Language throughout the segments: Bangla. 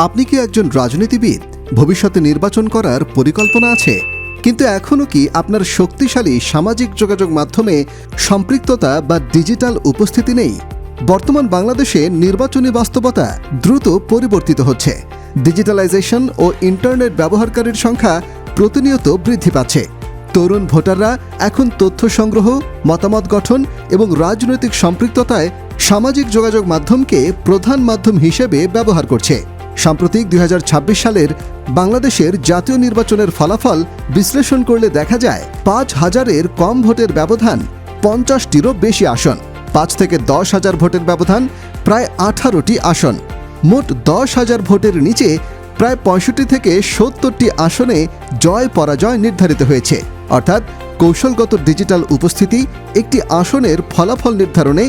আপনি কি একজন রাজনীতিবিদ? ভবিষ্যতে নির্বাচন করার পরিকল্পনা আছে, কিন্তু এখনও কি আপনার শক্তিশালী সামাজিক যোগাযোগ মাধ্যমে সম্পৃক্ততা বা ডিজিটাল উপস্থিতি নেই? বর্তমান বাংলাদেশে নির্বাচনী বাস্তবতা দ্রুত পরিবর্তিত হচ্ছে। ডিজিটালাইজেশন ও ইন্টারনেট ব্যবহারকারীর সংখ্যা প্রতিনিয়ত বৃদ্ধি পাচ্ছে। তরুণ ভোটাররা এখন তথ্য সংগ্রহ, মতামত গঠন এবং রাজনৈতিক সম্পৃক্ততায় সামাজিক যোগাযোগ মাধ্যমকে প্রধান মাধ্যম হিসেবে ব্যবহার করছে। সাম্প্রতিক ২০২৬ সালের বাংলাদেশের জাতীয় নির্বাচনের ফলাফল বিশ্লেষণ করলে দেখা যায় ৫,০০০-এর কম ভোটের ব্যবধান ৫০টিরও বেশি আসন, ৫ থেকে ১০,০০০ ভোটের ব্যবধান প্রায় ১৮টি আসন, মোট ১০,০০০ ভোটের নিচে প্রায় ৬৫ থেকে ৭০টি আসনে জয় পরাজয় নির্ধারিত হয়েছে। অর্থাৎ কৌশলগত ডিজিটাল উপস্থিতি একটি আসনের ফলাফল নির্ধারণে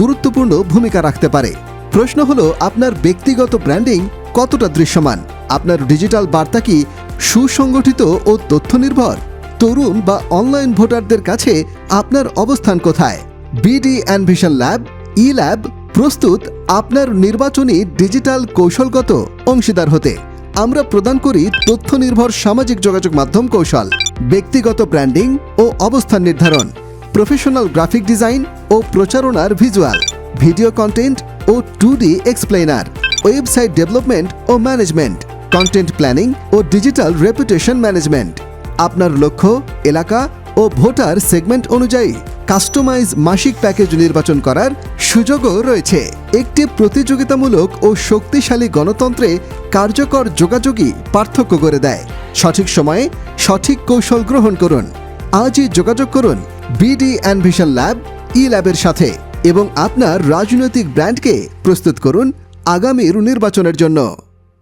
গুরুত্বপূর্ণ ভূমিকা রাখতে পারে। প্রশ্ন হলো, আপনার ব্যক্তিগত ব্র্যান্ডিং কতটা দৃশ্যমান? আপনার ডিজিটাল বার্তা কি সুসংগঠিত ও তথ্য নির্ভর? তরুণ বা অনলাইন ভোটারদের কাছে আপনার অবস্থান কোথায়? বিডি অ্যানভিশন ল্যাব, ই ল্যাব প্রস্তুত আপনার নির্বাচনী ডিজিটাল কৌশলগত অংশীদার হতে। আমরা প্রদান করি তথ্য নির্ভর সামাজিক যোগাযোগ মাধ্যম কৌশল, ব্যক্তিগত ব্র্যান্ডিং ও অবস্থান নির্ধারণ, প্রফেশনাল গ্রাফিক ডিজাইন ও প্রচারণার ভিজুয়াল, ভিডিও কন্টেন্ট ও 2D এক্সপ্লেনার, ওয়েবসাইট ডেভেলপমেন্ট ও ম্যানেজমেন্ট, কন্টেন্ট প্ল্যানিং ও ডিজিটাল রেপুটেশন ম্যানেজমেন্ট। আপনার লক্ষ্য, এলাকা ও ভোটার সেগমেন্ট অনুযায়ী কাস্টমাইজ মাসিক প্যাকেজ নির্বাচন করার সুযোগও রয়েছে। একটি প্রতিযোগিতামূলক ও শক্তিশালী গণতন্ত্রে কার্যকর যোগাযোগই পার্থক্য করে দেয়। সঠিক সময়ে সঠিক কৌশল গ্রহণ করুন। আজই যোগাযোগ করুন বিডি অ্যানভিশন ল্যাব, ই ল্যাবের সাথে এবং আপনার রাজনৈতিক ব্র্যান্ডকে প্রস্তুত করুন আগামীর নির্বাচনের জন্য।